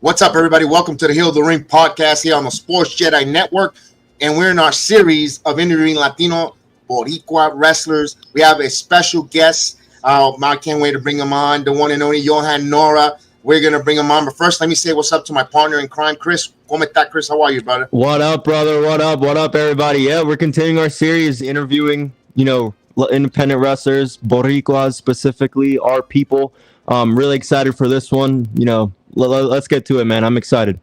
What's up, everybody? Welcome to the Hill of the Ring podcast here on the Sports Jedi Network. And we're in our series of interviewing Latino Boricua wrestlers. We have a special guest. I can't wait to bring him on, the one and only Johan Nara. We're going to bring him on. But first, let me say what's up to my partner in crime, Chris. ¿Cómo está, Chris? How are you, brother? What up, brother? What up? What up, everybody? Yeah, we're continuing our series interviewing, independent wrestlers, Boricuas specifically, our people. Really excited for this one. Let's get to it, man. I'm excited.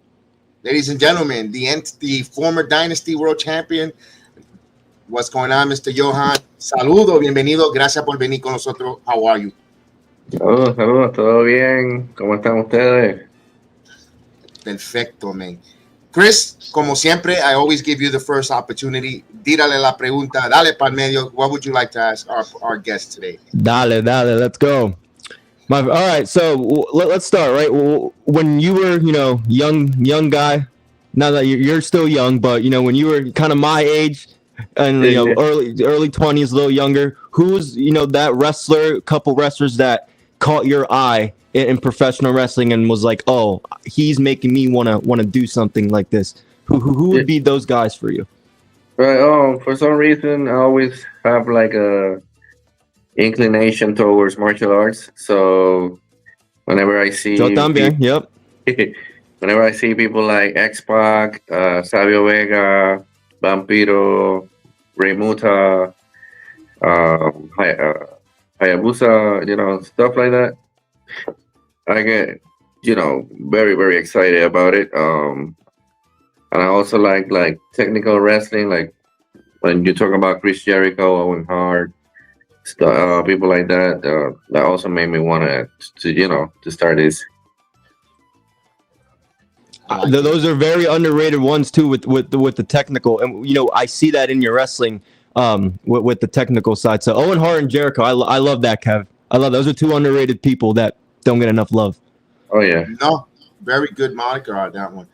Ladies and gentlemen, the former Dynasty World Champion. What's going on, Mr. Johan? Saludo, bienvenido. Gracias por venir con nosotros. How are you? Saludos, todo bien. ¿Cómo están ustedes? Perfecto, man. Chris, como siempre, I always give you the first opportunity. Tírale la pregunta, dale para medio. What would you like to ask our guest today? Dale, let's go. All right, so let's start, right? When you were, young guy, now that you're still young, but, when you were kind of my age and, early 20s, a little younger, who's, that wrestler, couple wrestlers that caught your eye in professional wrestling and was like, oh, he's making me want to do something like this? Who would be those guys for you? Right. For some reason, I always have like a inclination towards martial arts. So whenever I see Yo también, yep. Whenever I see people like X-Pac, Savio Vega, Vampiro, Remuta, Hayabusa, stuff like that, I get, very, very excited about it. And I also like technical wrestling, like when you talk about Chris Jericho, Owen Hart, people like that. That also made me want to start this. Those are very underrated ones too, with the technical, and I see that in your wrestling, with the technical side. So Owen Hart and Jericho, I love that, Kev. I love those are two underrated people that don't get enough love. Oh yeah, no, very good moniker on that one.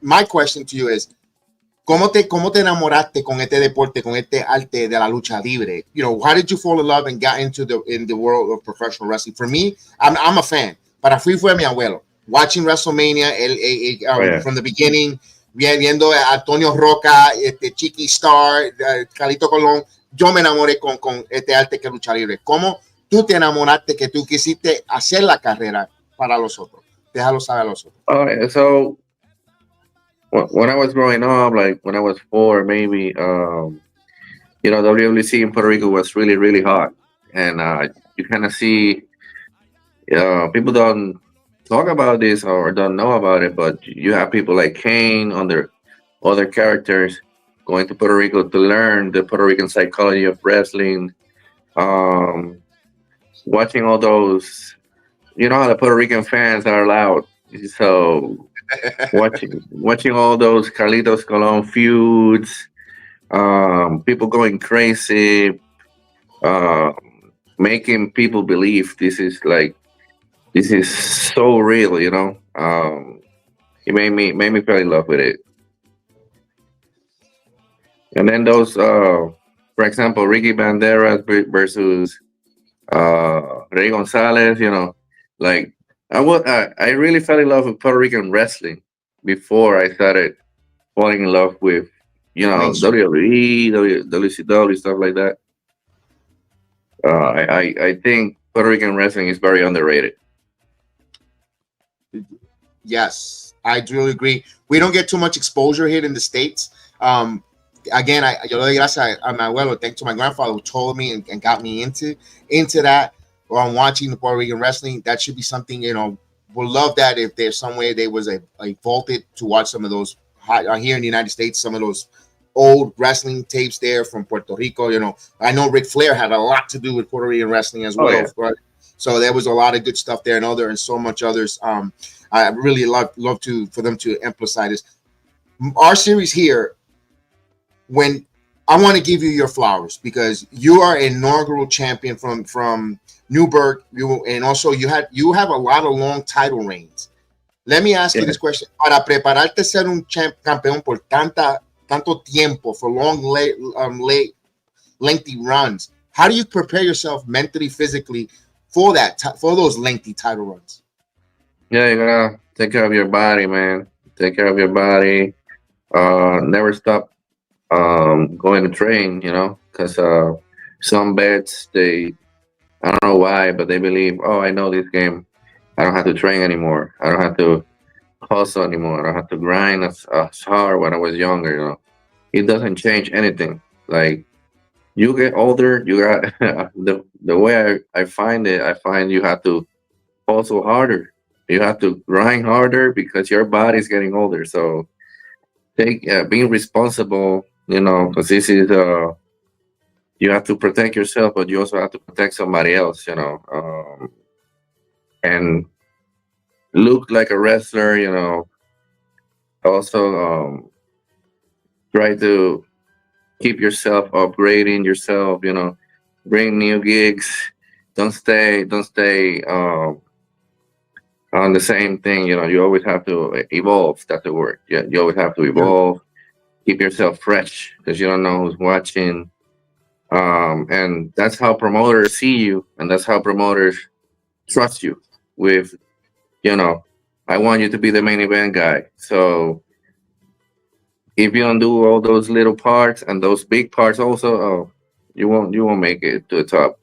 My question to you is, ¿Cómo te enamoraste con este deporte, con este arte de la lucha libre? How did you fall in love and got into the world of professional wrestling? For me, I'm a fan. Para fui fue mi abuelo. Watching Wrestlemania from the beginning, viendo a Antonio Roca, Chiqui Star, Carlito Colón. Yo me enamoré con este arte que es lucha libre. ¿Cómo tú te enamoraste que tú quisiste hacer la carrera para los otros? Déjalo saber a los otros. So when I was growing up, like when I was 4, maybe, WWC in Puerto Rico was really, really hot. And you kind of see people don't talk about this or don't know about it, but you have people like Kane, other characters going to Puerto Rico to learn the Puerto Rican psychology of wrestling. Watching all those, how the Puerto Rican fans are loud. So watching all those Carlitos Colon feuds, people going crazy, making people believe this is so real, it made me fall in love with it. And then those, for example, Ricky Banderas versus Rey Gonzalez, I really fell in love with Puerto Rican wrestling before I started falling in love with, WWE, WCW, stuff like that. I think Puerto Rican wrestling is very underrated. Yes, I really agree. We don't get too much exposure here in the States. Again, yo le doy gracias a mi abuelo, thanks to my grandfather who told me and got me into that. Or I'm watching the Puerto Rican wrestling. That should be something, we'll love that if there's some way there was a vaulted to watch some of those here in the United States, some of those old wrestling tapes there from Puerto Rico. I know Ric Flair had a lot to do with Puerto Rican wrestling as well. Yeah. Right? So there was a lot of good stuff there and so much others. I really love for them to emphasize this. Our series here, when I want to give you your flowers because you are an inaugural champion from Newburgh, and also you have a lot of long title reigns. Let me ask you this question: para prepararte ser un campeón por tanto tiempo, for long, lengthy runs, how do you prepare yourself mentally, physically for those lengthy title runs? Yeah, you gotta take care of your body, man. Take care of your body. Never stop going to train, because some vets, I don't know why, but they believe, oh, I know this game. I don't have to train anymore. I don't have to hustle anymore. I don't have to grind as hard when I was younger. It doesn't change anything. Like, you get older, you got the way I find it, I find you have to hustle harder. You have to grind harder because your body's getting older. So take being responsible, because this is you have to protect yourself, but you also have to protect somebody else, and look like a wrestler, also try to keep yourself upgrading yourself, bring new gigs. Don't stay on the same thing. You always have to evolve. That's the word. Yeah, you always have to evolve. Keep yourself fresh because you don't know who's watching. And that's how promoters see you, and that's how promoters trust you with, I want you to be the main event guy. So if you don't do all those little parts and those big parts also, oh, you won't make it to the top.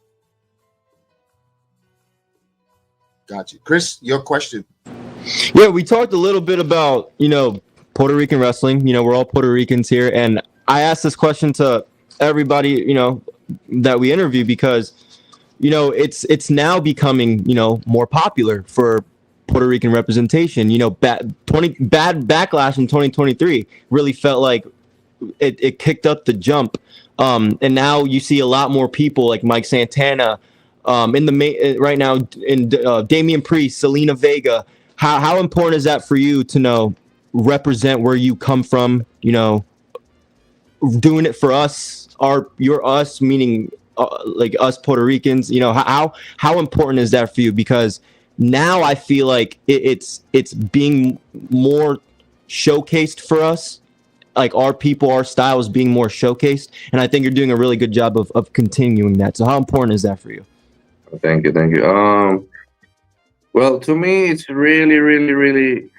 Gotcha. Chris, your question. Yeah, we talked a little bit about, Puerto Rican wrestling. We're all Puerto Ricans here. And I asked this question to everybody, that we interview because, it's now becoming, more popular for Puerto Rican representation. Bad backlash in 2023 really felt like it kicked up the jump. And now you see a lot more people like Mike Santana, in the right now in Damian Priest, Savio Vega. How important is that for you to represent where you come from? Doing it for us, you're us, meaning like us Puerto Ricans. How important is that for you? Because now I feel like it's being more showcased for us, like our people, our style is being more showcased, and I think you're doing a really good job of continuing that. So how important is that for you? Thank you. Well, to me, it's really, really, really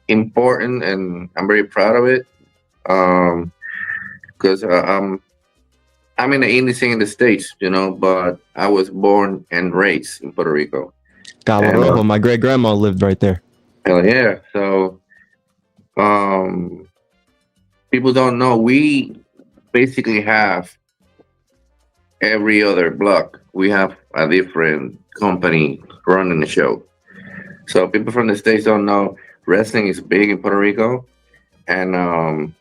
important, and I'm very proud of it. Because I'm in the indie scene in the States, but I was born and raised in Puerto Rico. Cabo And Rojo, my great grandma lived right there. hell yeah. So um, people don't know we basically have every other block. We have a different company running the show. So people from the States don't know wrestling is big in Puerto Rico, and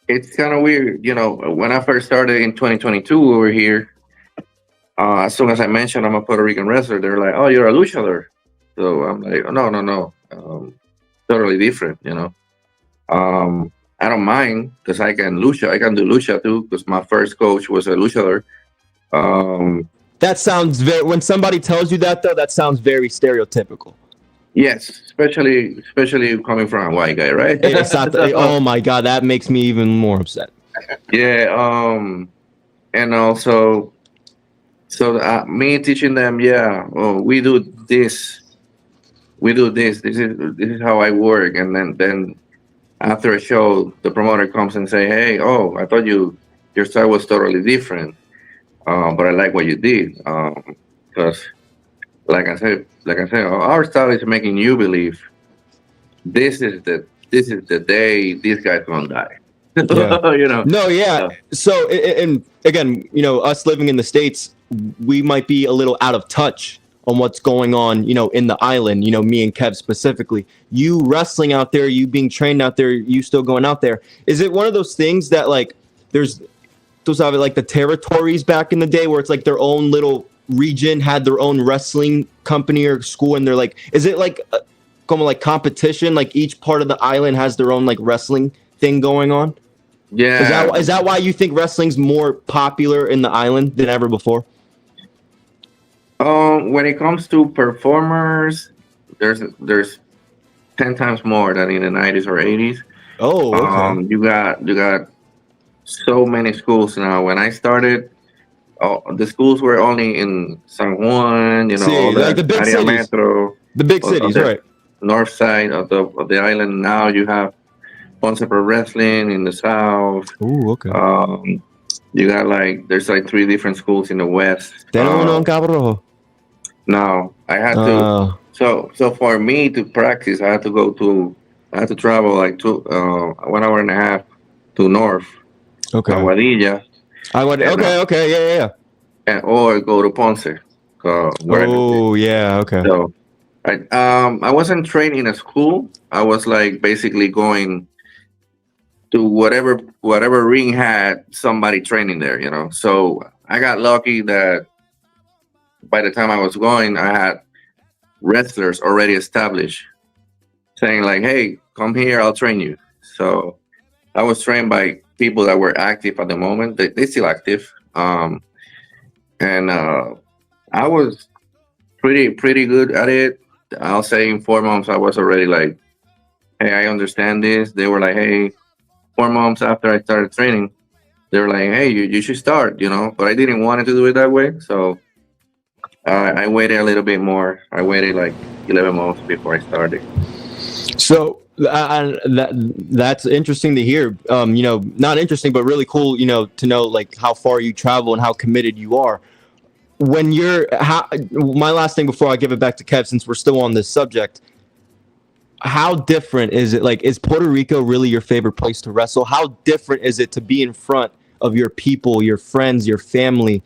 it's kind of weird. When I first started in 2022 over here, as soon as I mentioned I'm a Puerto Rican wrestler, they're like, "Oh, you're a luchador." So I'm like, "No, no, no, totally different." I don't mind because I can lucha. I can do lucha too because my first coach was a luchador. Um, That sounds very. When somebody tells you that, though, that sounds very stereotypical. yes, especially coming from a white guy, right? It's not. Oh my god, that makes me even more upset. Yeah. And also, so me teaching them, yeah, oh, we do this, we do this. This is how I work, and then after a show, the promoter comes and say, "Hey, oh, I thought your style was totally different, but I like what you did." Because, like I said, our style is making you believe this is the day this guy's gonna die. Yeah. you know. No, yeah. So, So, and again, us living in the States, we might be a little out of touch on what's going on, in the island, me and Kev specifically. You wrestling out there, you being trained out there, you still going out there. Is it one of those things that, like, there's those have like the territories back in the day where it's like their own little region had their own wrestling company or school, and they're like, is it like como like competition? Like each part of the island has their own like wrestling thing going on? yeah. Is that why you think wrestling's more popular in the island than ever before? When it comes to performers, there's 10 times more than in the 90s or 80s. Oh, okay. You got so many schools now. When I started, the schools were only in San Juan, all See, like the the big area cities, metro, the big on cities, the right? north side of the island. Now you have Ponce Pro Wrestling in the south. Ooh, okay. Um, you got there's three different schools in the west. Tiene uno en Cabo Rojo. Now I had to. Uh, So for me to practice, I had to travel like 1 hour and a half to north okay. Aguadilla, I would. and Okay. Yeah. or go to Ponce, where Oh, yeah. Okay. so I wasn't trained in a school. I was basically going to whatever ring had somebody training there, So I got lucky that by the time I was going, I had wrestlers already established, saying "Hey, come here, I'll train you." So I was trained by people that were active at the moment. They still active, and I was pretty good at it. I'll say in 4 months I was already "Hey, I understand this." They were "Hey." 4 months after I started training, they were "Hey, you should start," But I didn't want to do it that way, so I waited a little bit more. I waited 11 months before I started. So that's interesting to hear. Not interesting, but really cool. To know how far you travel and how committed you are. When my last thing before I give it back to Kev, since we're still on this subject, how different is it? Is Puerto Rico really your favorite place to wrestle? How different is it to be in front of your people, your friends, your family?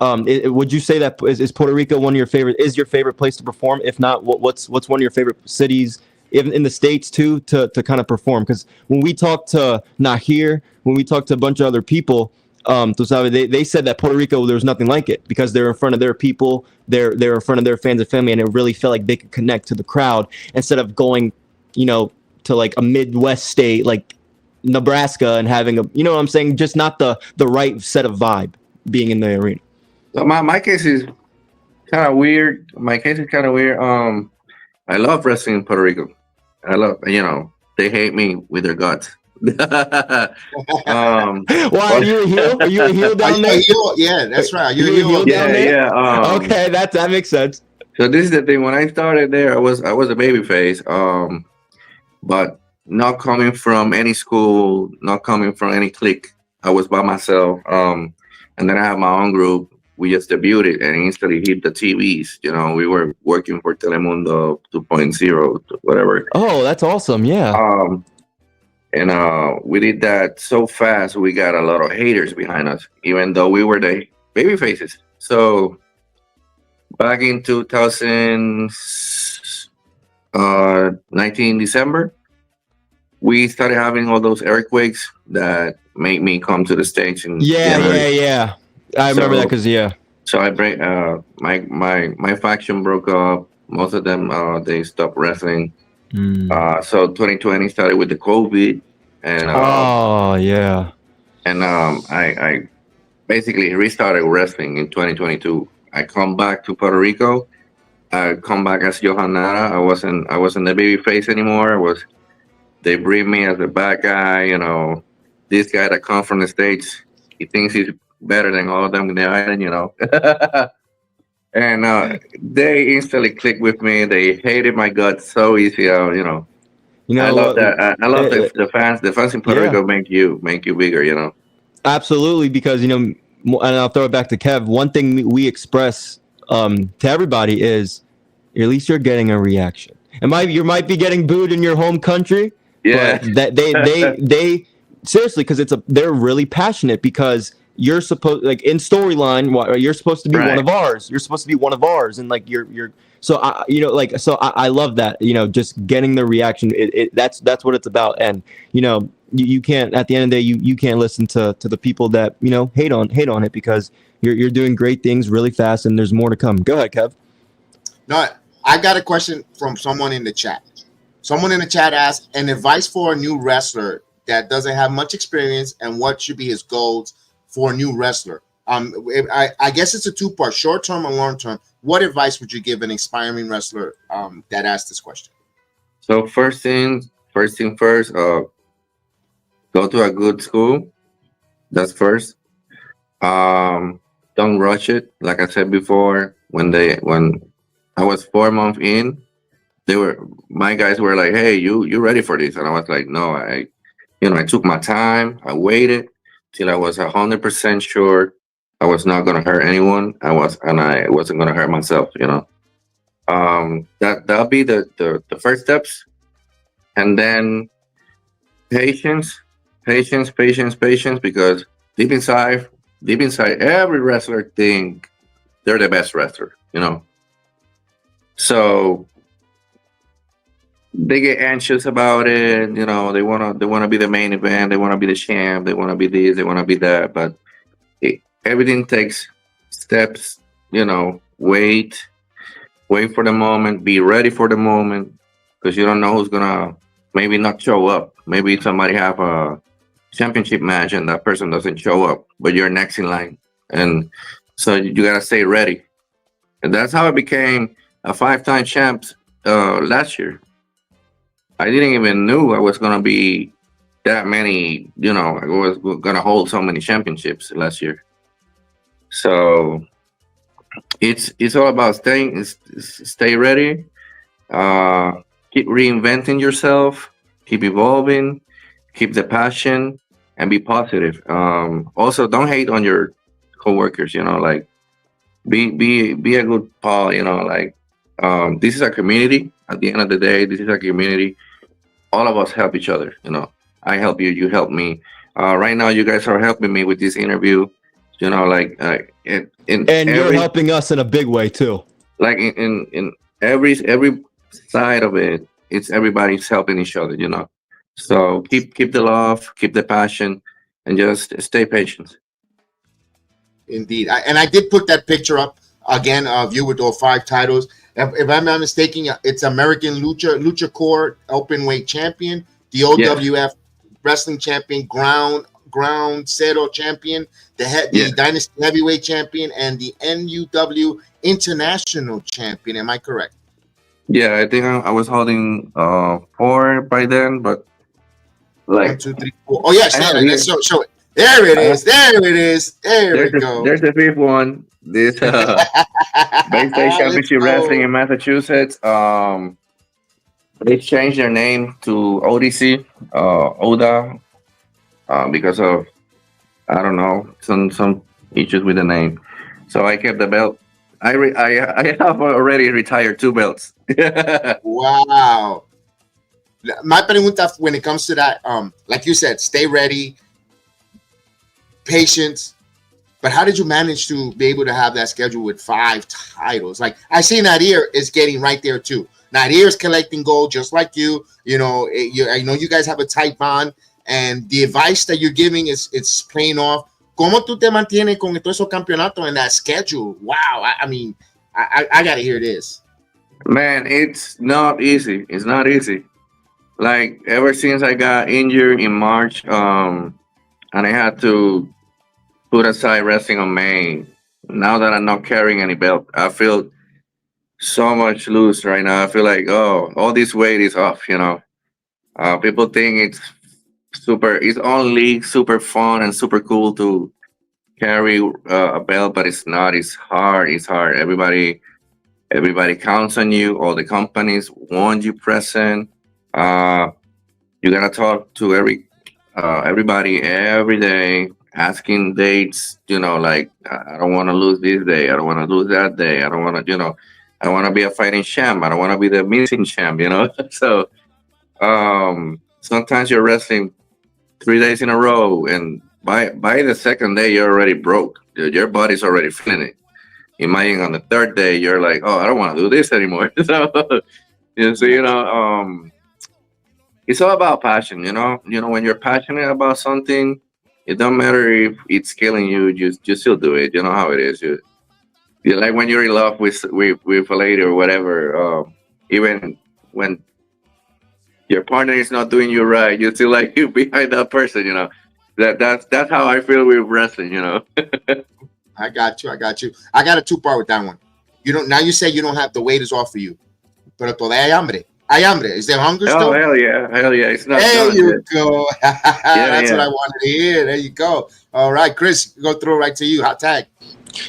Would you say that is Puerto Rico one of your favorite? Is your favorite place to perform? If not, what's one of your favorite cities, even in the States too, to kind of perform? Because when we talked to Nahir, when we talked to a bunch of other people, they said that Puerto Rico, there was nothing like it because they're in front of their people, they're in front of their fans and family, and it really felt like they could connect to the crowd instead of going, to a Midwest state like Nebraska and having what I'm saying, just not the right set of vibe being in the arena. So my case is kind of weird. My case is kind of weird. I love wrestling in Puerto Rico. I love, they hate me with their guts. Why are you a heel? Are you a heel down there? Yeah, that's right. Are you a heel down there? Yeah. Okay, that makes sense. So this is the thing. When I started there, I was a baby face. But not coming from any school, not coming from any clique. I was by myself. And then I had my own group. We just debuted and instantly hit the TVs. We were working for Telemundo 2.0, whatever. Oh, that's awesome. Yeah. And we did that so fast, we got a lot of haters behind us, even though we were the baby faces. So back in 2019 December, we started having all those earthquakes that made me come to the States. And yeah. I remember that because So I break my faction broke up. Most of them they stopped wrestling. So 2020 started with the COVID, and and I basically restarted wrestling in 2022. I come back to Puerto Rico. I come back as Johan Nara. I wasn't the baby face anymore. They bring me as a bad guy. This guy that comes from the States, he thinks he's better than all of them in the island. And they instantly clicked with me. They hated my guts so easy. I love that. I love the fans. The fans in Puerto Rico make you bigger. Absolutely, because and I'll throw it back to Kev. One thing we express to everybody is, at least you're getting a reaction. You might be getting booed in your home country. Yeah, but that they seriously, because they're really passionate because. You're supposed in storyline. You're supposed to be one of ours. You're supposed to be one of ours, and you're. So I love that. Just getting the reaction. That's what it's about. And you can't. At the end of the day, you can't listen to the people that hate on it because you're doing great things really fast, and there's more to come. Go ahead, Kev. No, I got a question from someone in the chat. Someone in the chat asked an advice for a new wrestler that doesn't have much experience, and what should be his goals for a new wrestler. I guess it's a two-part, short-term and long-term. What advice would you give an aspiring wrestler that asked this question? So first thing first, go to a good school. That's first. don't rush it. Like I said before, when I was 4 months in, my guys were like, "Hey, you ready for this?" And I was like, "No, I took my time. I waited till I was 100% sure I was not gonna hurt anyone. I wasn't gonna hurt myself. That'll be the first steps, and then patience, patience, because deep inside, every wrestler think they're the best wrestler. So they get anxious about it. They wanna be the main event. They wanna be the champ. They wanna be this. They wanna be that. But everything takes steps. Wait for the moment. Be ready for the moment, because you don't know who's gonna maybe not show up. Maybe somebody have a championship match and that person doesn't show up, but you're next in line, and so you gotta stay ready. And that's how I became a 5-time champ last year. I didn't even knew I was gonna be that many. I was gonna hold so many championships last year. So it's all about stay ready, keep reinventing yourself, keep evolving, keep the passion, and be positive. Also, don't hate on your coworkers. Like be a good pal. This is a community. At the end of the day, this is a community. All of us help each other. I help you, you help me. Right now, you guys are helping me with this interview. In And you're every, helping us in a big way too. like in every side of it, it's everybody's helping each other. So keep the love, keep the passion, and just stay patient. Indeed. And I did put that picture up again of you with those 5 titles. If I'm not mistaken, it's American Lucha Core Open Weight Champion, the OWF Wrestling Champion, Ground Zero Champion, the Dynasty Heavyweight Champion, and the NUW International Champion. Am I correct? Yeah, I think I was holding 4 by then, but 1, 2, 3, 4. Oh yeah, let's show it. There it is. There we go. There's the 5th one. This Bay State Championship Wrestling in Massachusetts. They changed their name to ODC, Oda, because of, I don't know, some issues with the name. So I kept the belt. I have already retired 2 belts. Wow. My pregunta when it comes to that, like you said, stay ready, patience. But how did you manage to be able to have that schedule with 5 titles? Like I see Nadir is getting right there too. Nadir is collecting gold just like you. I know you guys have a tight bond, and the advice that you're giving it's paying off. ¿Cómo tú te mantienes con todos esos campeonatos and that schedule? Wow. I mean, I gotta hear this. Man, it's not easy. It's not easy. Like ever since I got injured in March, and I had to put aside wrestling on May. Now that I'm not carrying any belt, I feel so much loose right now. I feel like, all this weight is off. People think it's only super fun and super cool to carry a belt, but it's not. It's hard. It's hard. Everybody counts on you. All the companies want you present. You gotta talk to everybody every day, asking dates. Like I don't want to lose this day. I don't want to lose that day. I don't want to. I want to be a fighting champ. I don't want to be the missing champ. So sometimes you're wrestling 3 days in a row, and by the second day you're already broke. Your body's already feeling it. Imagine on the 3rd day you're like, I don't want to do this anymore. So it's all about passion. When you're passionate about something, it don't matter if it's killing you. You still do it. You know how it is. You like when you're in love with a lady or whatever. Even when your partner is not doing you right, you still like you behind that person. That's how I feel with wrestling. I got you. I got a 2-part with that one. Now you say you don't have the weight is off for you, pero todavía hay hambre. Hay hambre. Is there hunger still? Oh hell yeah. It's not. There you go. That's yeah. what I wanted to hear. There you go. All right, Chris, go through right to you. Hot tag.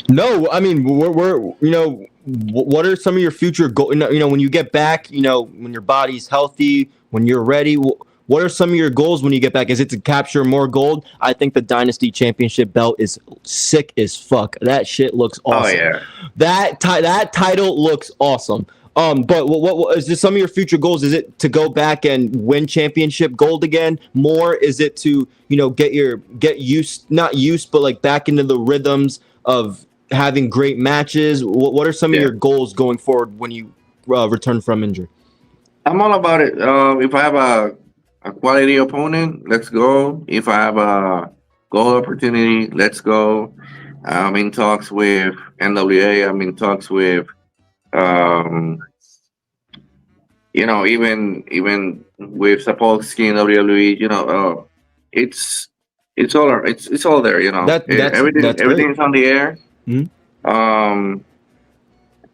No, I mean we're what are some of your future goals? When you get back, when your body's healthy, when you're ready. What are some of your goals when you get back? Is it to capture more gold? I think the Dynasty Championship belt is sick as fuck. That shit looks awesome. Oh yeah, That title looks awesome. But what is this? Some of your future goals? Is it to go back and win championship gold again? More? Is it to get used, not used, but like back into the rhythms of having great matches? What are some of your goals going forward when you return from injury? I'm all about it. If I have a quality opponent, let's go. If I have a gold opportunity, let's go. I'm in talks with NWA. I'm in talks with, even with Sapolsky and WWE. It's all there. Everything's on the air. Mm-hmm.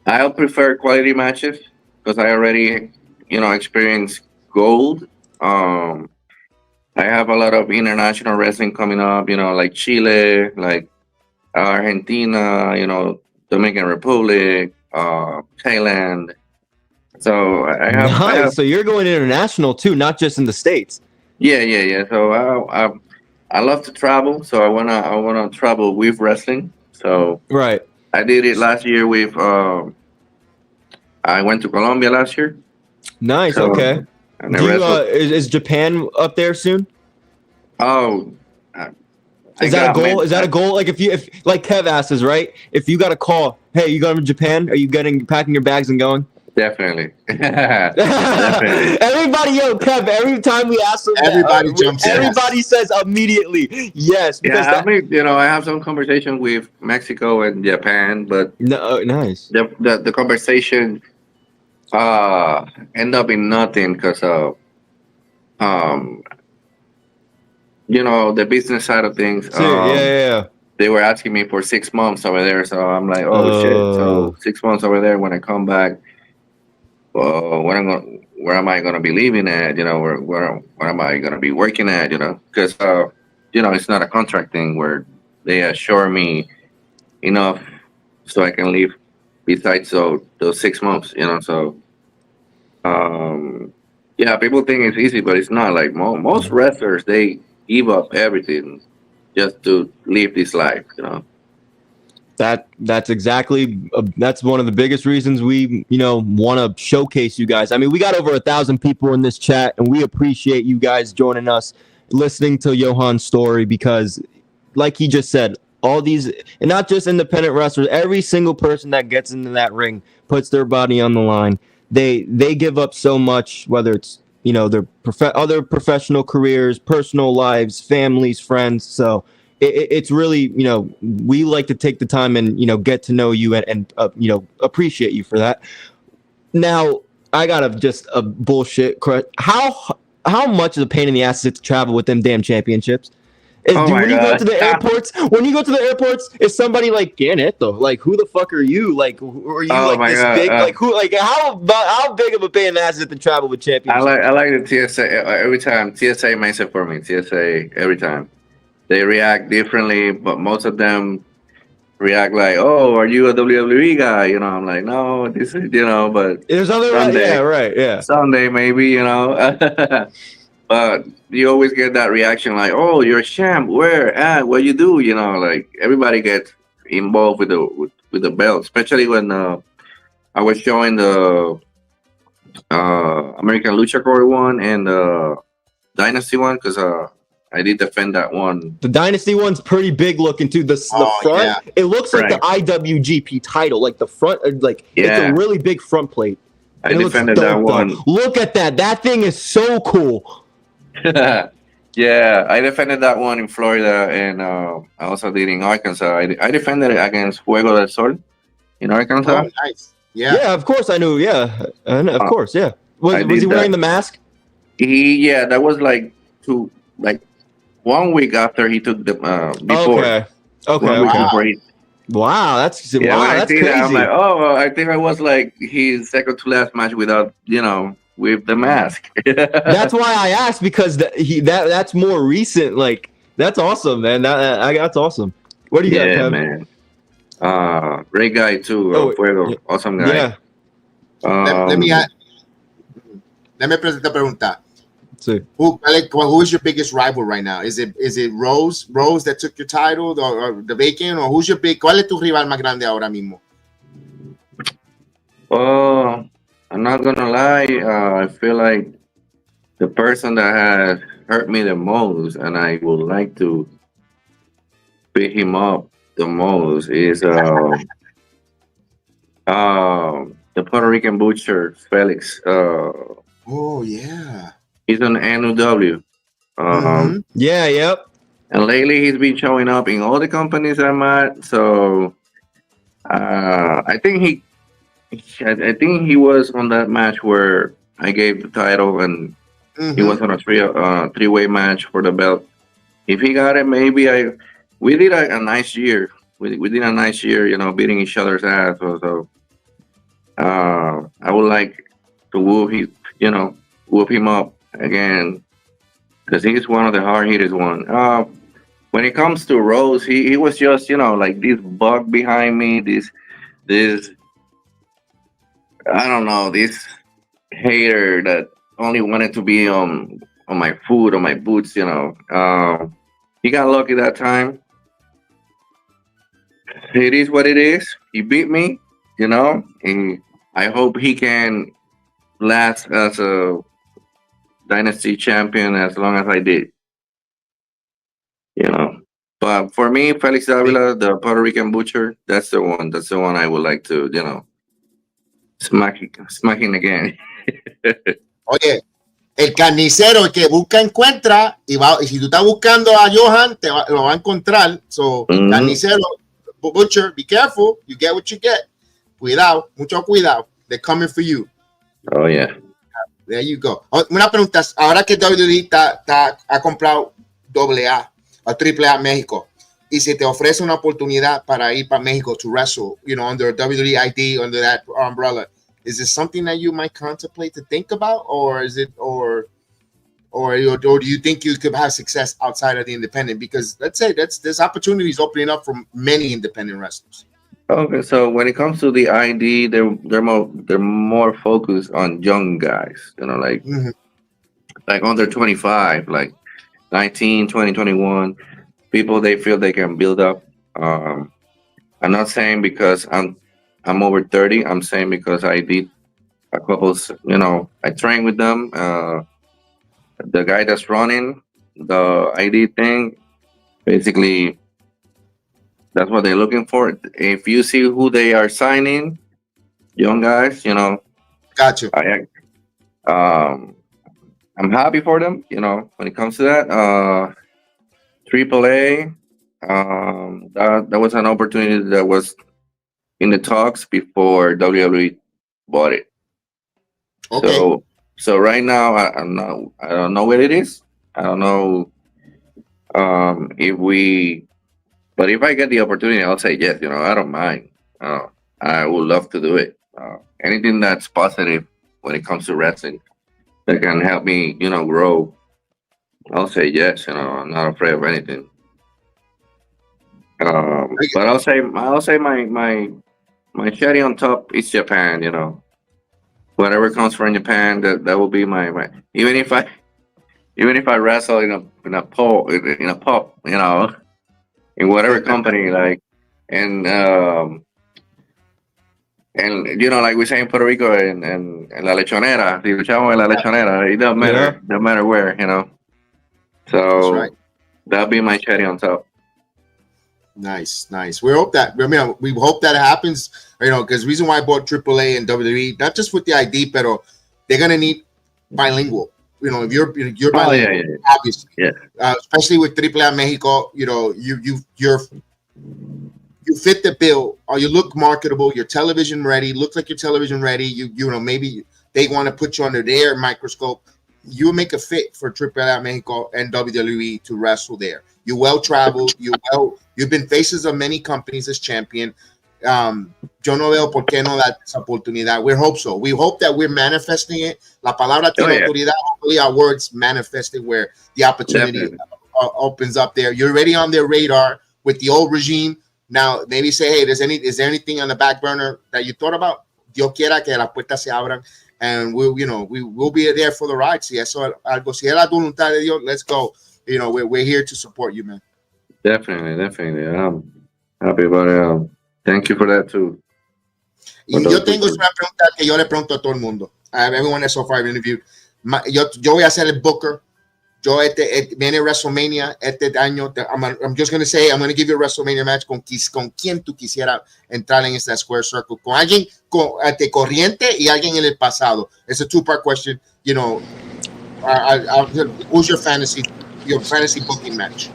I prefer quality matches because I already, experienced gold. I have a lot of international wrestling coming up, like Chile, like Argentina, Dominican Republic, Thailand. So I have. So you're going international too, not just in the States. Yeah. So I love to travel. So I wanna travel with wrestling. So right. I did it last year with. I went to Colombia last year. Nice. So, okay. Is Japan up there soon? Oh, is that a goal? Is that a goal? Like if like Kev asked us, right? If you got a call, hey, you going to Japan? Are you packing your bags and going? Definitely. Definitely. Everybody, Kev. Every time we ask them, everybody says immediately yes. Because I have some conversation with Mexico and Japan, but nice. The conversation end up in nothing because of the business side of things. Yeah. They were asking me for 6 months over there, so I'm like, oh shit. So 6 months over there. When I come back, where am I gonna be living at? Where am I gonna be working at? Because it's not a contract thing where they assure me enough so I can leave. Besides those 6 months, so people think it's easy, but it's not. Like most wrestlers, they give up everything just to live this life. That's exactly that's one of the biggest reasons we want to showcase you guys. I mean, we got over 1,000 people in this chat, and we appreciate you guys joining us, listening to Johan's story, because like he just said, all these, and not just independent wrestlers, every single person that gets into that ring puts their body on the line. They give up so much, whether it's their other professional careers, personal lives, families, friends. So it's really, we like to take the time and, get to know you and appreciate you for that. Now, I got just a bullshit question. How much is a pain in the ass is it to travel with them damn championships? When you go to the airports, is somebody like, "Get it though? Like, who the fuck are you? Like, who are you? Big? Like, who? Like, how big of a pain in the ass is it to travel with championships?" I like the TSA every time. TSA makes it for me. TSA every time. They react differently, but most of them react like, "Oh, are you a WWE guy?" I'm like, "No, this is but there's other Sunday maybe But you always get that reaction like, "Oh, you're a champ. Where? What you do?" Like everybody gets involved with the belt, especially when I was showing the American Lucha Core one and the Dynasty one because I did defend that one. The Dynasty one's pretty big looking too. The front, it looks like the IWGP title, like the front, it's a really big front plate. I defended that one. Look at that. That thing is so cool. Yeah, I defended that one in Florida, and I also did in Arkansas. I defended it against Fuego del Sol in Arkansas. Oh, nice. Yeah, of course I knew. Yeah, of course. Yeah. Was he wearing the mask? That was like 1 week after he took the before. Okay. Wow, that's crazy. I'm like, I think I was like his second to last match without with the mask. That's why I asked, because that's more recent. Like, that's awesome, man. That's awesome. What do you got, Kevin? Man. Great guy too. Oh, Fuego, awesome guy. yeah. Let me present the pregunta. Sí. Who is your biggest rival right now? Is it Rose that took your title, or the Bacon, or who's your big? ¿Cuál es tu rival más grande ahora mismo? Oh, I'm not gonna lie. I feel like the person that has hurt me the most, and I would like to beat him up the most, is the Puerto Rican butcher Felix. Oh yeah. He's on NUW. Yeah. Yep. And lately he's been showing up in all the companies I'm at. So I think he was on that match where I gave the title, and he was on a three-way match for the belt. If he got it, maybe we did a nice year. We did a nice year, beating each other's ass. So I would like to whoop him up again, because he's one of the hard hitters one. When it comes to Rose, he was just like this bug behind me, this I don't know, this hater that only wanted to be on my foot, on my boots. He got lucky that time. It is what it is. He beat me, and I hope he can last as a Dynasty champion as long as I did. But for me, Felix Davila, the Puerto Rican butcher, that's the one. That's the one I would like to, smacking again. Oye, el carnicero, el que busca encuentra, y si tú estás buscando a Johan, lo va a encontrar. So, carnicero, butcher, be careful. You get what you get. Cuidado, mucho cuidado. They're coming for you. Oh yeah. There you go. Una pregunta, ahora que WWE ha comprado AA o AAA México, y si te ofrece una oportunidad para ir para México to wrestle, under WWE ID, under that umbrella, is this something that you might contemplate to think about, or is it, or do you think you could have success outside of the independent? Because let's say there's opportunities opening up for many independent wrestlers. Okay, so when it comes to the ID, they're more focused on young guys, like under 25, like 19, 20, 21 people. They feel they can build up. I'm not saying because I'm over 30. I'm saying because I did a couple. I trained with them. The guy that's running the ID thing, basically, that's what they're looking for. If you see who they are signing, young guys, Got you. I'm happy for them. When it comes to that, AAA, that was an opportunity that was in the talks before WWE bought it. Okay. So right now, I don't know what it is. I don't know but if I get the opportunity, I'll say yes. I don't mind. I would love to do it. Anything that's positive when it comes to wrestling that can help me, grow, I'll say yes. I'm not afraid of anything. But I'll say my cherry on top is Japan. Whatever comes from Japan, that will be my even if I wrestle in a pub, in whatever company, like, and like we say in Puerto Rico, and la lechonera, si luchamos en la lechonera, it doesn't matter, no matter where, So That's right. That'll be my cherry on top. Nice. We hope that. We hope that happens. Because the reason why I bought AAA and WWE, not just with the ID, but they're gonna need bilingual. If you're bilingual, obviously, especially with AAA Mexico, you fit the bill, or you look marketable. You're television ready. Looks like you're television ready. Maybe they want to put you under their microscope. You make a fit for AAA Mexico and WWE to wrestle there. You're well traveled. You've been faces of many companies as champion. Yo no veo por qué no dar esa oportunidad. We hope so. We hope that we're manifesting it. La palabra tiene autoridad. Hopefully our words manifested where the opportunity opens up there. You're already on their radar with the old regime. Now, maybe say, hey, is there anything on the back burner that you thought about? Dios quiera que las puertas se abran, and we will be there for the ride. Si eso algo, si es la voluntad de Dios, let's go. We're here to support you, man. Definitely. I'm happy about it. Thank you for that too. Y yo tengo una pregunta que yo le pregunto a todo el mundo. Everyone that so far I've interviewed. Yo voy a ser el booker. Yo viene WrestleMania este año. I'm just going to say, I'm going to give you a WrestleMania match con quien tú quisiera entrar en esta Square Circle. Con alguien corriente y alguien en el pasado. It's a two-part question. Who's your fantasy booking match?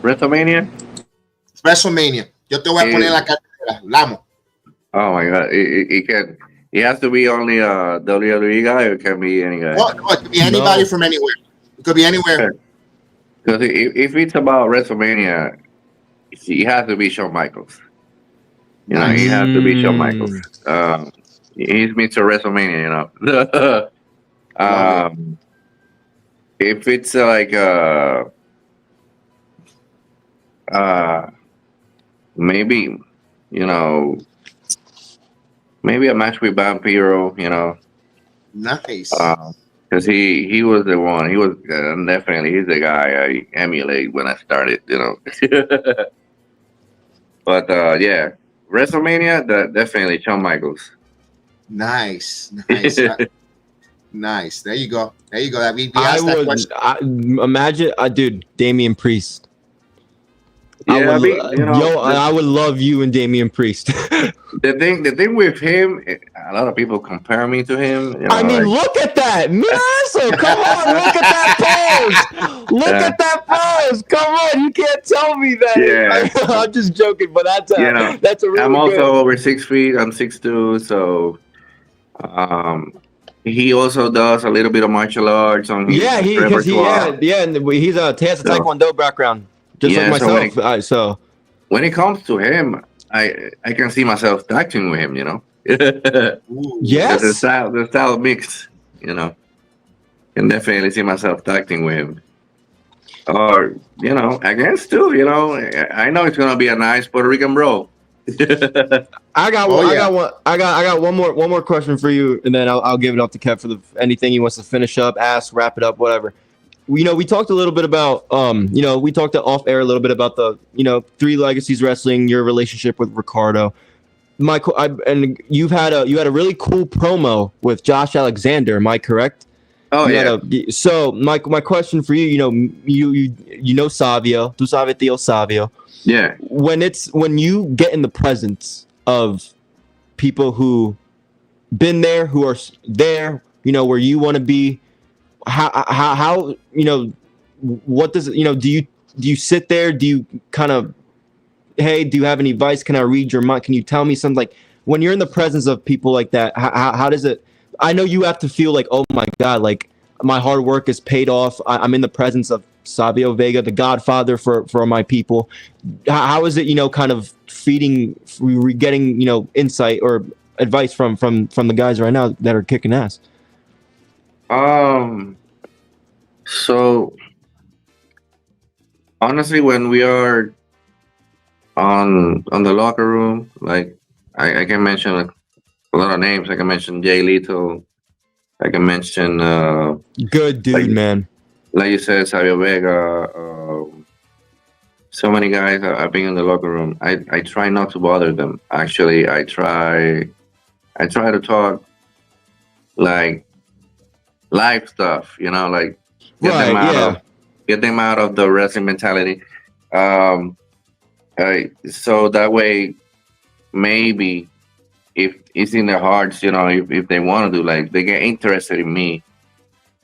WrestleMania. Yo te voy a poner en la cartera. Lamo. Oh my God! It has to be only a WWE guy, or it can be any guy. No, it could be anybody from anywhere. It could be anywhere. Because if it's about WrestleMania, it has to be Shawn Michaels. He has to be Shawn Michaels. He's Mr. WrestleMania. If it's like maybe maybe a match with Vampiro, Nice. Because he was the one. He was definitely he's the guy I emulate when I started, But yeah, WrestleMania, definitely Shawn Michaels. Nice. Nice. There you go. We I asked that question. Imagine, dude, Damian Priest. Yeah, I would love you and Damian Priest. The thing with him, a lot of people compare me to him. Look at that, Minasso! Come on, look at that pose! Look at that pose! Come on, you can't tell me that. Yeah. I'm just joking, but that's a really I'm also good. over 6 feet. I'm 6'2", so he also does a little bit of martial arts on his repertoire. He has a Taekwondo background. Just like myself. So when it comes to him, I can see myself acting with him, Yes. The style mix, Can definitely see myself acting with him. Or, against too, I know it's gonna be a nice Puerto Rican brawl. I got one more question for you, and then I'll give it up to Kev for anything he wants to finish up, ask, wrap it up, whatever. We talked a little bit about we talked off air a little bit about the Three Legacies Wrestling, your relationship with Ricardo. Michael, and you had a really cool promo with Josh Alexander. Am I correct? Oh, yeah. So my question for you, you Savio, tu sabes tío Savio. Yeah. When you get in the presence of people who been there, who are there, where you want to be. How what does do you sit there, do you kind of, hey, do you have any advice, can I read your mind, can you tell me something, like when you're in the presence of people like that, how does it, I know you have to feel like, oh my God, like my hard work is paid off, I'm in the presence of Savio Vega, the godfather for my people. How is it kind of getting insight or advice from the guys right now that are kicking ass? So honestly, when we are on the locker room, like I can mention a lot of names. I can mention Jay Lethal. I can mention good dude, man. Like you said, Savio Vega. So many guys I've been in the locker room. I try not to bother them. Actually, I try to talk like life stuff, like get them out of the wrestling mentality. So that way, maybe if it's in their hearts, if they want to do, like they get interested in me,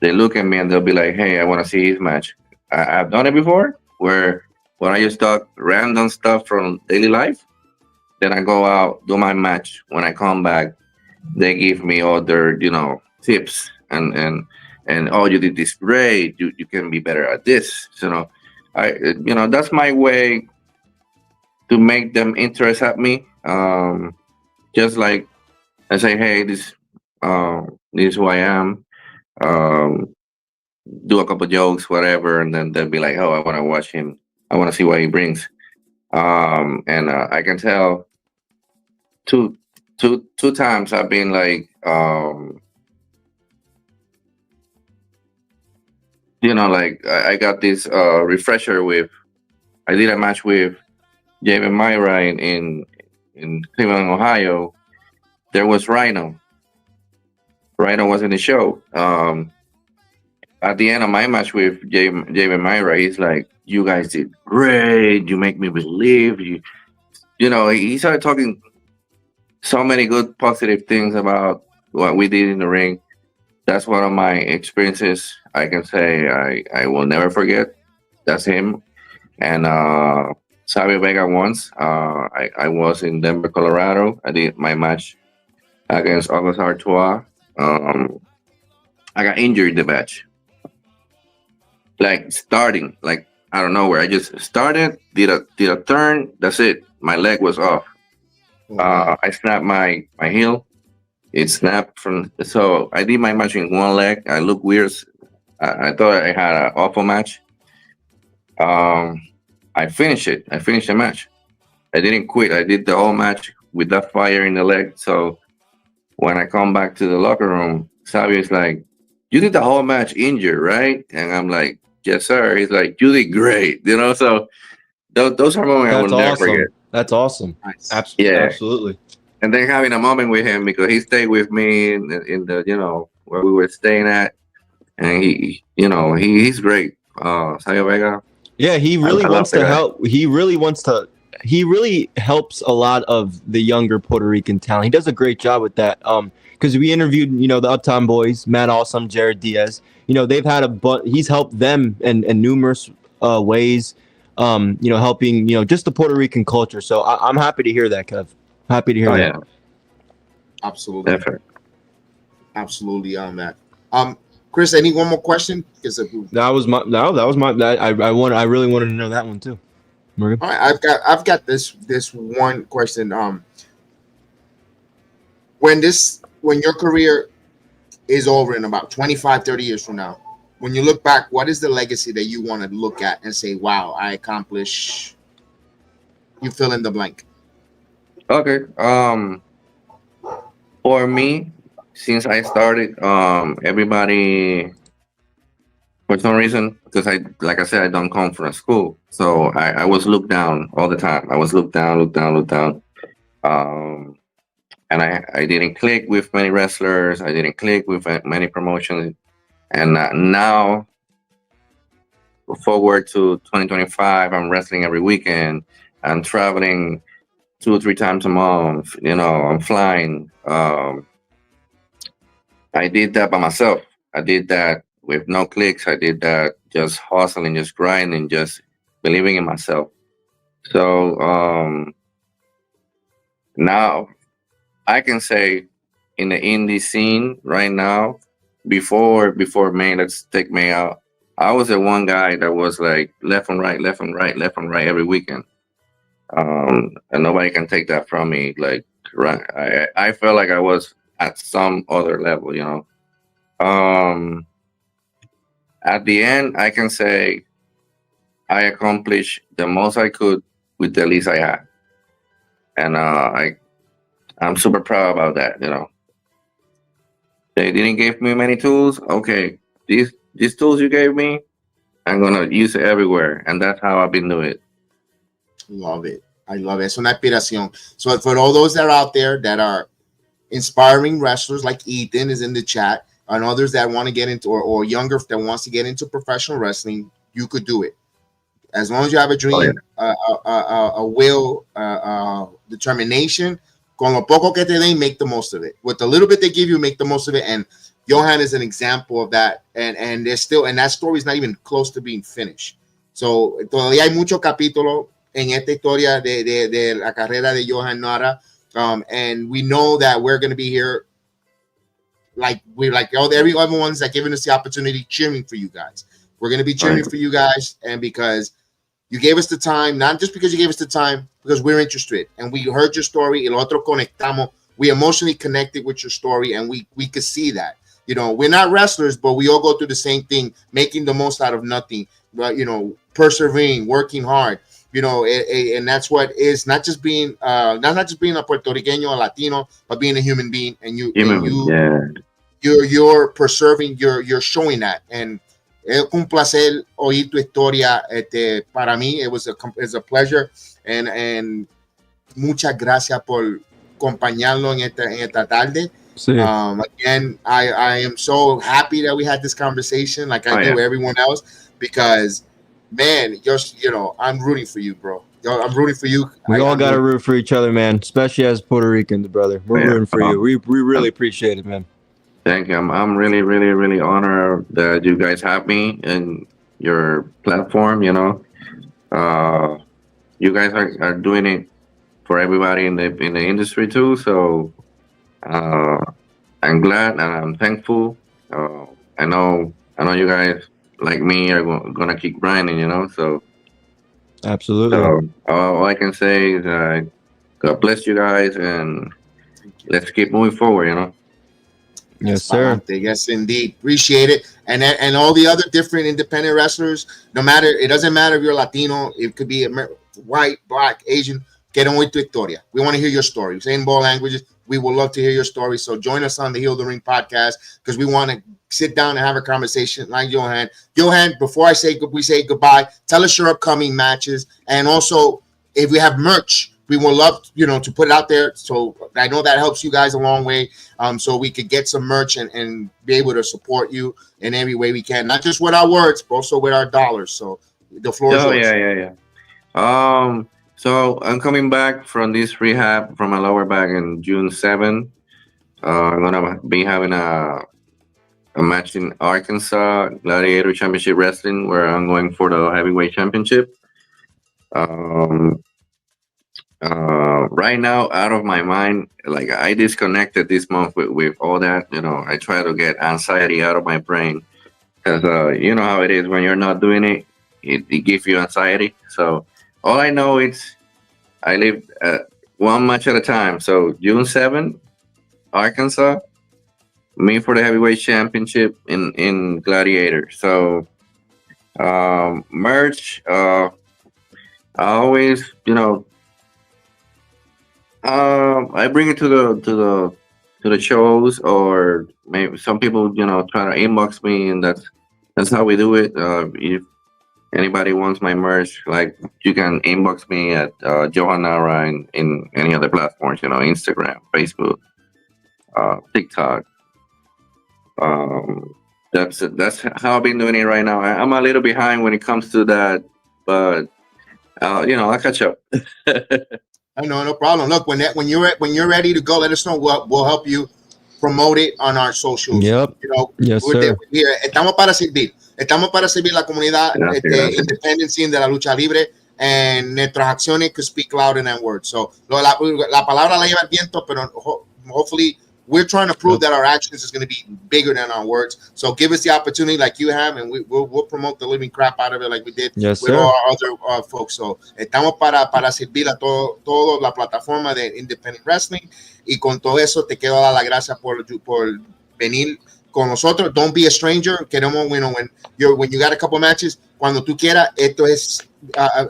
they look at me and they'll be like, hey, I want to see his match. I've done it before, where when I just talk random stuff from daily life, then I go out, do my match. When I come back, they give me all their tips and oh, you did this great, you can be better at this. So that's my way to make them interest at me. Just like I say, hey, this is who I am. Do a couple jokes, whatever, and then they'll be like, oh, I want to watch him, I want to see what he brings. And I can tell two two times I've been like like I got this refresher with I did a match with David Myra in Cleveland, Ohio. There was Rhino. Rhino was in the show. At the end of my match with David Myra, he's like, "You guys did great. You make me believe you." He started talking so many good positive things about what we did in the ring. That's one of my experiences I can say I will never forget. That's him. And Savio Vega once. I was in Denver, Colorado. I did my match against August Artois. I got injured in the match. Like starting, like I don't know where. I just started, did a turn. That's it. My leg was off. I snapped my heel. It snapped from. So I did my match in one leg. I look weird. I thought I had an awful match. I finished it. I finished the match. I didn't quit. I did the whole match with that fire in the leg. So when I come back to the locker room, Savio's like, "You did the whole match injured, right?" And I'm like, "Yes, sir." He's like, "You did great." So those are moments I will never forget. That's awesome. Nice. Absolutely. And then having a moment with him because he stayed with me in the where we were staying at, and he's great. Savio Vega. Yeah, he really wants to help. He really helps a lot of the younger Puerto Rican talent. He does a great job with that. Because we interviewed, the Uptown Boys, Matt Awesome, Jared Diaz. They've had he's helped them in numerous ways. Helping, just the Puerto Rican culture. So I'm happy to hear that, Kev. Happy to hear that. Yeah. Absolutely. Definitely. Absolutely on that. Chris, any one more question? Because that was my. I really wanted to know that one too. Morgan? All right, I've got this one question. When your career is over in about 25, 30 years from now, when you look back, what is the legacy that you want to look at and say, "Wow, I accomplished"? You fill in the blank. Okay. For me, since I started, everybody for some reason, because like I said, I don't come from school, so I was looked down all the time. I was looked down, looked down, looked down. And I didn't click with many wrestlers. I didn't click with many promotions. And now, forward to 2025, I'm wrestling every weekend. I'm traveling 2 or 3 times a month. I'm flying. I did that by myself. I did that with no clicks. I did that just hustling, just grinding, just believing in myself. So now I can say in the indie scene right now, before May, let's take May out, I was the one guy that was like left and right, left and right, left and right every weekend. And nobody can take that from me. Like, right, I felt like I was at some other level, At the end, I can say I accomplished the most I could with the least I had, and I'm super proud about that. They didn't give me many tools. Okay, these tools you gave me, I'm gonna use it everywhere, and that's how I've been doing it. Love it. I love it. Es una inspiración. So for all those that are out there that are inspiring wrestlers, like Ethan is in the chat, and others that want to get into, or younger that wants to get into professional wrestling, you could do it. As long as you have a dream, a will, determination, con lo poco que te den, make the most of it. With the little bit they give you, make the most of it. And Johan is an example of that. And there's still, and that story is not even close to being finished. So todavía hay mucho capítulo en esta historia de la carrera de Johan Nara. And we know that we're going to be here everyone's that giving us the opportunity, cheering for you guys. We're going to be cheering for you guys, and because you gave us the time, not just because you gave us the time, because we're interested and we heard your story. El otro conectamos. We emotionally connected with your story, and we could see that. We're not wrestlers, but we all go through the same thing, making the most out of nothing. But persevering, working hard. and that's what is not just being not just being a Puertorriqueño, a Latino, but being a human being, and you're preserving, you're showing that. And es un placer oír tu historia. Para mí, it's a pleasure, and muchas gracias por acompañarlo en esta tarde. Sí. Again, I am so happy that we had this conversation, like I do everyone else, because man, I'm rooting for you, bro. I'm rooting for you. We all got to root for each other, man, especially as Puerto Ricans, brother. We're rooting for you. We really appreciate it, man. Thank you. I'm really, really, really honored that you guys have me in your platform. You guys are doing it for everybody in the industry too. So I'm glad and I'm thankful. I know you guys like me are gonna keep grinding. So absolutely. So all I can say is God bless you guys, and let's keep moving forward. Yes, sir. Yes, indeed. Appreciate it. And all the other different independent wrestlers, it doesn't matter if you're Latino, it could be white, black, Asian. Get on with tu historia. We want to hear your story. Saying both languages, we would love to hear your story. So join us on the Heal the Ring podcast, because we want to sit down and have a conversation like Johan. Johan, before we say goodbye, tell us your upcoming matches. And also, if we have merch, we would love, to put it out there. So I know that helps you guys a long way. So we could get some merch and be able to support you in every way we can, not just with our words, but also with our dollars. So the floor is yours. Yeah. So I'm coming back from this rehab from my lower back in June 7th. I'm gonna be having a match in Arkansas, Gladiator Championship Wrestling, where I'm going for the heavyweight championship. Right now, out of my mind, like I disconnected this month with all that. I try to get anxiety out of my brain, because you know how it is when you're not doing it, it gives you anxiety. So all I know is I live one match at a time. So June 7th, Arkansas, me for the heavyweight championship in Gladiator. So merch, I always, I bring it to the shows, or maybe some people, try to inbox me, and that's how we do it. If anybody wants my merch, like, you can inbox me at Johan Nara in any other platforms, Instagram, Facebook, TikTok. That's how I've been doing it right now. I'm a little behind when it comes to that, but I'll catch up. No problem. Look, when you're ready to go, let us know. We'll help you promote it on our socials. Yep. Yes, sir. Estamos para servir. Estamos para servir la comunidad independent scene de la lucha libre, and nuestras acciones could speak louder than words. So la palabra la lleva el viento, pero hopefully we're trying to prove that our actions is going to be bigger than our words. So give us the opportunity like you have, and we'll promote the living crap out of it like we did with all our other folks. So estamos para servir a todo la plataforma de Independent Wrestling, y con todo eso te quiero dar las gracias por venir con nosotros. Don't be a stranger. Queremos, when you got a couple matches, cuando tú quieras, esto es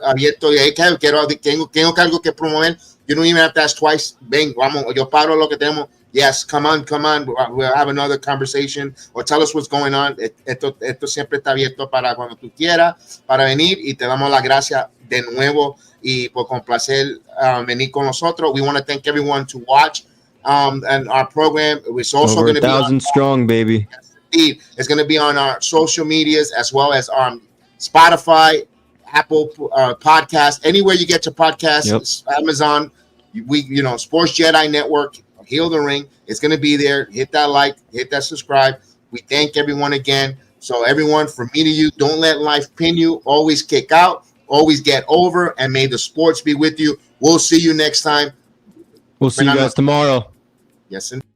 abierto. Y tengo algo que promover. You don't even have to ask twice. Ven, vamos, yo paro lo que tenemos. Yes, come on. We'll have another conversation, or tell us what's going on. Esto siempre está abierto para cuando tú quieras, para venir, y te damos las gracias de nuevo y por complacer venir con nosotros. We want to thank everyone to watch and our program. It's also going to be 1,000 strong, baby. Yes, indeed. It's going to be on our social medias, as well as on Spotify, Apple Podcasts, anywhere you get your podcasts, Amazon. Sports Jedi Network, Heal the Ring. It's going to be there. Hit that like, hit that subscribe. We thank everyone again. So everyone, from me to you, don't let life pin you. Always kick out. Always get over. And may the sports be with you. We'll see you next time. We'll see you guys tomorrow. Yes, indeed.